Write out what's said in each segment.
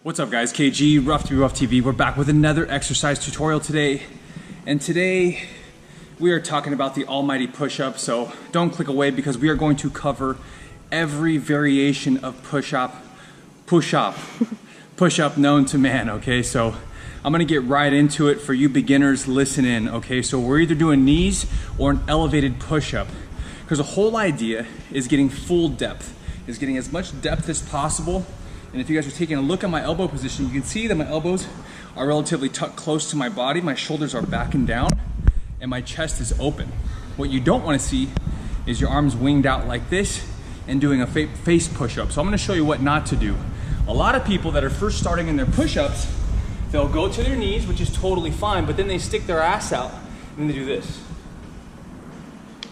What's up guys, KG, Rough to Be Rough TV. We're back with another exercise tutorial today. And today we are talking about the almighty push-up. So don't click away because we are going to cover every variation of push-up known to man, okay? So I'm gonna get right into it. For you beginners, listen in, okay? So we're either doing knees or an elevated push-up, because the whole idea is getting full depth, is getting as much depth as possible. And if you guys are taking a look at my elbow position, you can see that my elbows are relatively tucked close to my body, my shoulders are back and down, and my chest is open. What you don't want to see is your arms winged out like this and doing a face push-up. So I'm going to show you what not to do. A lot of people that are first starting in their push-ups, they'll go to their knees, which is totally fine, but then they stick their ass out and then they do this.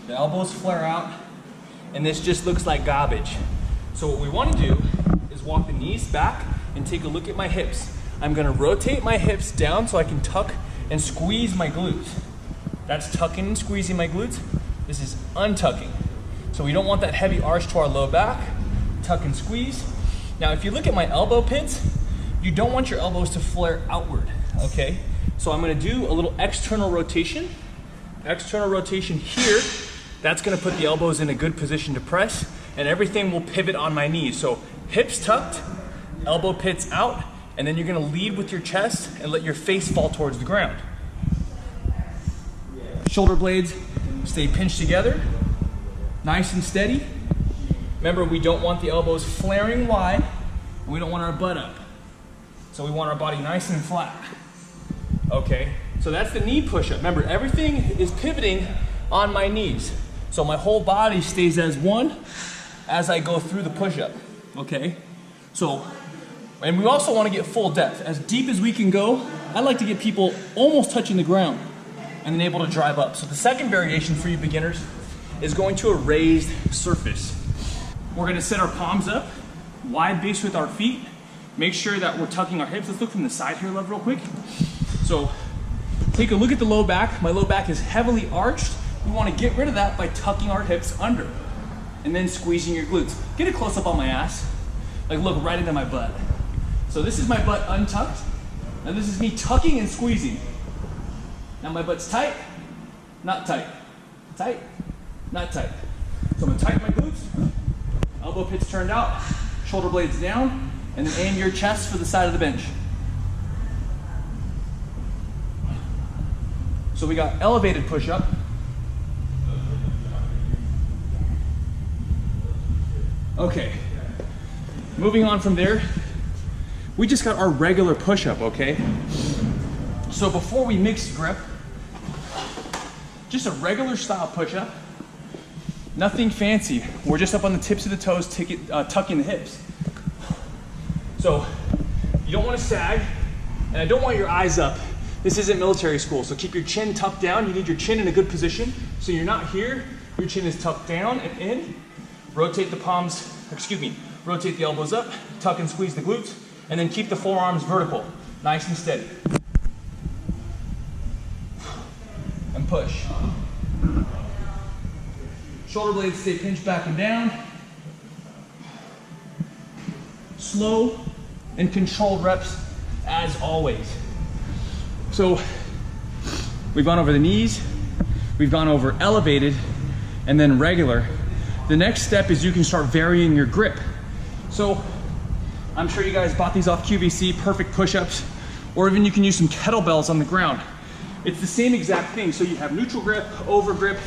The elbows flare out, and this just looks like garbage. So what we want to do is walk the knees back and take a look at my hips. I'm going to rotate my hips down so I can tuck and squeeze my glutes. That's tucking and squeezing my glutes. This is untucking. So we don't want that heavy arch to our low back. Tuck and squeeze. Now if you look at my elbow pits, you don't want your elbows to flare outward, okay? So I'm going to do a little external rotation. External rotation here. That's going to put the elbows in a good position to press, and everything will pivot on my knees. So hips tucked, elbow pits out, and then you're gonna lead with your chest and let your face fall towards the ground. Shoulder blades stay pinched together, nice and steady. Remember, we don't want the elbows flaring wide, and we don't want our butt up. So we want our body nice and flat. Okay, so that's the knee push-up. Remember, everything is pivoting on my knees. So my whole body stays as one as I go through the push-up. Okay, so, and we also want to get full depth, as deep as we can go. I like to get people almost touching the ground and then able to drive up. So the second variation for you beginners is going to a raised surface. We're going to set our palms up, wide base with our feet. Make sure that we're tucking our hips. Let's look from the side here, love, real quick. So take a look at the low back. My low back is heavily arched. We want to get rid of that by tucking our hips under and then squeezing your glutes. Get a close up on my ass. Like look right into my butt. So this is my butt untucked. And this is me tucking and squeezing. Now my butt's tight, not tight. Tight, not tight. So I'm gonna tighten my glutes, elbow pits turned out, shoulder blades down, and then aim your chest for the side of the bench. So we got elevated push-up. Okay, moving on from there, we just got our regular push-up, okay? So before we mix grip, just a regular style push-up, nothing fancy. We're just up on the tips of the toes, tucking the hips. So you don't want to sag, and I don't want your eyes up. This isn't military school, so keep your chin tucked down. You need your chin in a good position. So you're not here, your chin is tucked down and in. Rotate the palms, rotate the elbows up, tuck and squeeze the glutes, and then keep the forearms vertical, nice and steady. And push. Shoulder blades stay pinched back and down. Slow and controlled reps as always. So we've gone over the knees, we've gone over elevated, and then regular. The next step is you can start varying your grip. So I'm sure you guys bought these off QVC, perfect push-ups, or even you can use some kettlebells on the ground. It's the same exact thing. So you have neutral grip, over grip,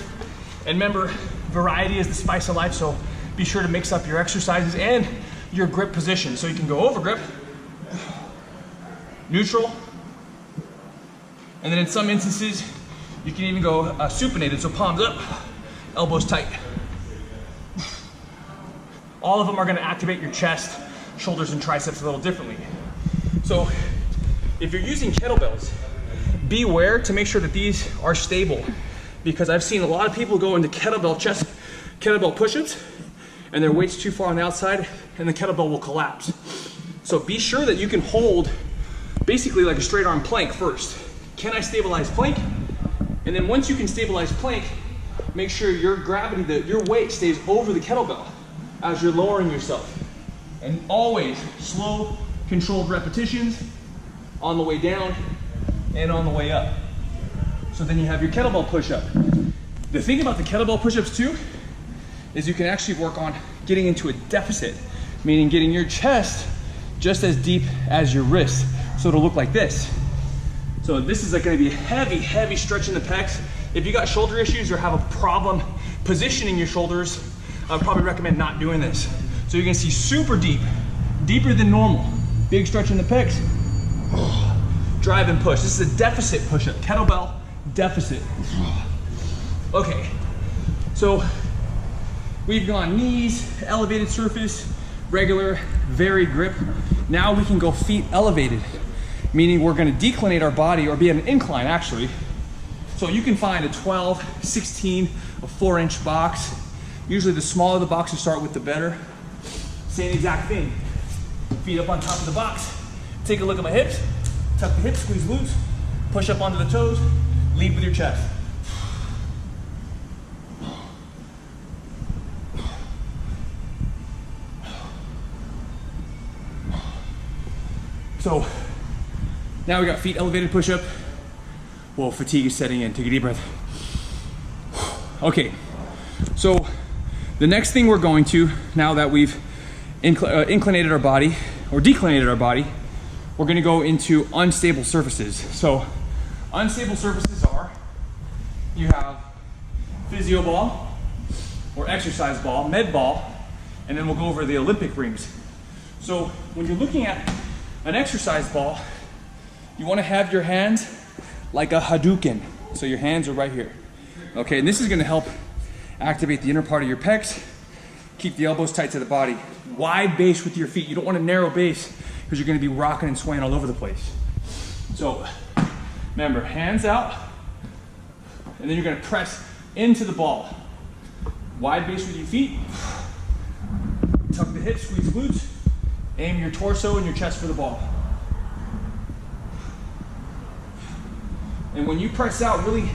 and remember, variety is the spice of life, so be sure to mix up your exercises and your grip position. So you can go over grip, neutral, and then in some instances, you can even go supinated, so palms up, elbows tight. All of them are going to activate your chest, shoulders, and triceps a little differently. So if you're using kettlebells, beware to make sure that these are stable, because I've seen a lot of people go into kettlebell push-ups and their weight's too far on the outside and the kettlebell will collapse. So be sure that you can hold basically like a straight arm plank first. Can I stabilize plank? And then once you can stabilize plank, make sure your gravity, your weight stays over the kettlebell as you're lowering yourself. And always slow controlled repetitions on the way down and on the way up. So then you have your kettlebell push-up. The thing about the kettlebell push-ups too is you can actually work on getting into a deficit, meaning getting your chest just as deep as your wrist. So it'll look like this. So this is like gonna be a heavy, heavy stretch in the pecs. If you got shoulder issues or have a problem positioning your shoulders, I would probably recommend not doing this. So you're gonna see super deep, deeper than normal. Big stretch in the pecs. Drive and push. This is a deficit push-up, kettlebell deficit. Okay, so we've gone knees, elevated surface, regular, varied grip. Now we can go feet elevated, meaning we're gonna declinate our body, or be at an incline actually. So you can find a 12, 16, a 4-inch box. Usually the smaller the box you start with, the better. Same exact thing. Feet up on top of the box. Take a look at my hips. Tuck the hips, squeeze loose. Push up onto the toes. Lead with your chest. So now we got feet elevated push-up. Whoa, fatigue is setting in. Take a deep breath. Okay, so the next thing we're going to, now that we've inclinated our body, or declinated our body, we're gonna go into unstable surfaces. So unstable surfaces are, you have physio ball, or exercise ball, med ball, and then we'll go over the Olympic rings. So when you're looking at an exercise ball, you wanna have your hands like a Hadouken. So your hands are right here. Okay, and this is gonna help activate the inner part of your pecs, keep the elbows tight to the body. Wide base with your feet. You don't want a narrow base because you're gonna be rocking and swaying all over the place. So remember, hands out, and then you're gonna press into the ball. Wide base with your feet. Tuck the hips, squeeze glutes. Aim your torso and your chest for the ball. And when you press out, really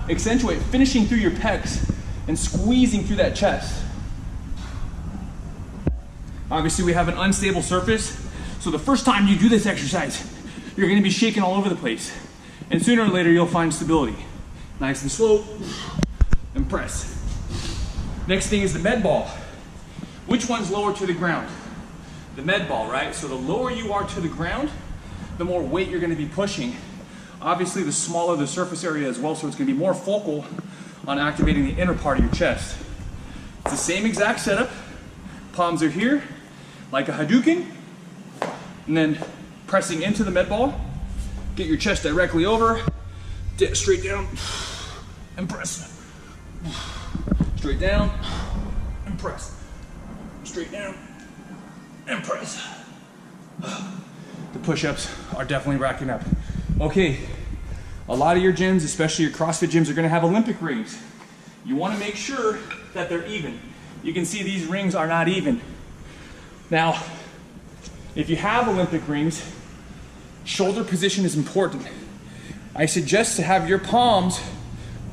accentuate, finishing through your pecs and squeezing through that chest. Obviously, we have an unstable surface, so the first time you do this exercise, you're gonna be shaking all over the place. And sooner or later, you'll find stability. Nice and slow, and press. Next thing is the med ball. Which one's lower to the ground? The med ball, right? So the lower you are to the ground, the more weight you're gonna be pushing. Obviously, the smaller the surface area as well, so it's gonna be more focal on activating the inner part of your chest. It's the same exact setup. Palms are here, like a Hadouken, and then pressing into the med ball. Get your chest directly over, dip straight down, and press. Straight down, and press. Straight down, and press. The push-ups are definitely racking up. Okay, a lot of your gyms, especially your CrossFit gyms, are gonna have Olympic rings. You wanna make sure that they're even. You can see these rings are not even. Now, if you have Olympic rings, shoulder position is important. I suggest to have your palms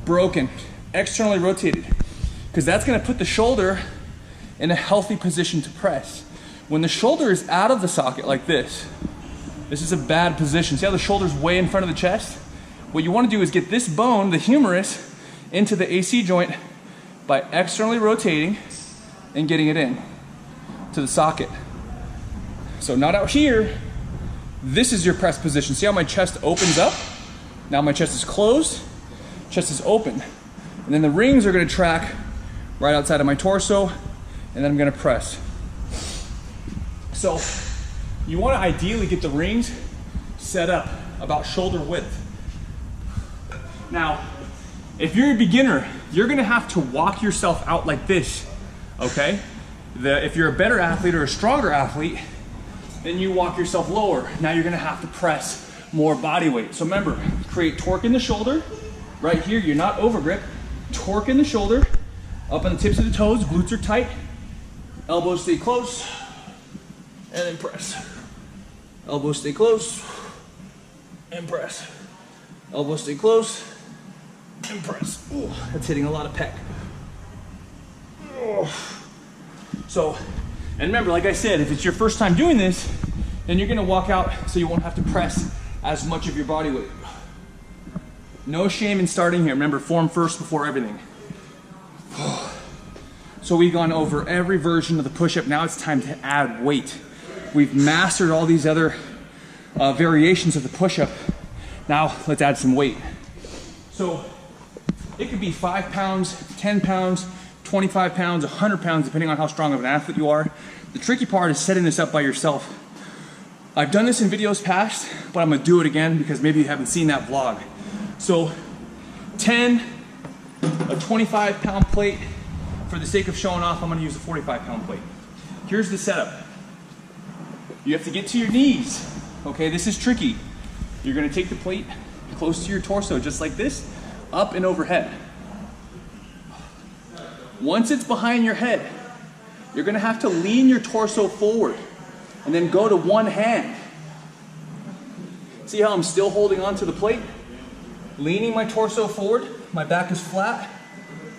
broken, externally rotated, because that's gonna put the shoulder in a healthy position to press. When the shoulder is out of the socket like this is a bad position. See how the shoulder's way in front of the chest? What you wanna do is get this bone, the humerus, into the AC joint by externally rotating and getting it in to the socket. So not out here. This is your press position. See how my chest opens up? Now my chest is closed, chest is open. And then the rings are gonna track right outside of my torso, and then I'm gonna press. So you wanna ideally get the rings set up about shoulder width. Now, if you're a beginner, you're gonna have to walk yourself out like this, okay? If you're a better athlete or a stronger athlete, then you walk yourself lower. Now you're gonna have to press more body weight. So remember, create torque in the shoulder. Right here, you're not over grip. Torque in the shoulder, up on the tips of the toes, glutes are tight, elbows stay close, and then press. Elbows stay close, and press. Elbows stay close, and press. Ooh, that's hitting a lot of pec. So, and remember, like I said, if it's your first time doing this, Then you're gonna walk out so you won't have to press as much of your body weight. No shame in starting here. Remember, form first before everything. So we've gone over every version of the push-up. Now it's time to add weight. We've mastered all these other variations of the push-up. Now let's add some weight. So it could be 5 pounds, 10 pounds, 25 pounds, 100 pounds, depending on how strong of an athlete you are. The tricky part is setting this up by yourself. I've done this in videos past, but I'm gonna do it again because maybe you haven't seen that vlog. So 10, a 25 pound plate. For the sake of showing off, I'm gonna use a 45 pound plate. Here's the setup. You have to get to your knees. Okay, this is tricky. You're gonna take the plate close to your torso, just like this, up and overhead. Once it's behind your head, you're gonna have to lean your torso forward and then go to one hand. See how I'm still holding on to the plate? Leaning my torso forward, my back is flat.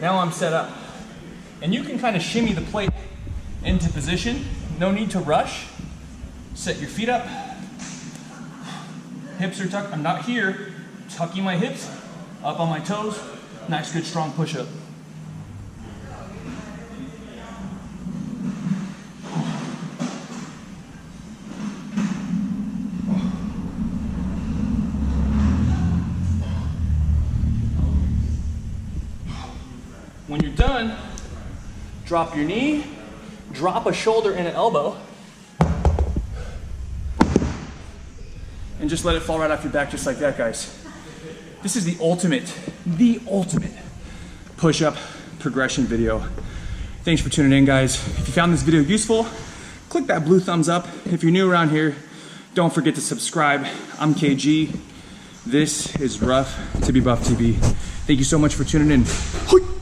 Now I'm set up. And you can kind of shimmy the plate into position. No need to rush. Set your feet up. Hips are tucked. I'm not here. Tucking my hips, up on my toes. Nice, good, strong push-up. When you're done, drop your knee, drop a shoulder and an elbow, and just let it fall right off your back just like that, guys. This is the ultimate push-up progression video. Thanks for tuning in, guys. If you found this video useful, click that blue thumbs up. If you're new around here, don't forget to subscribe. I'm KG. This is Rough to be Buff TV. Thank you so much for tuning in.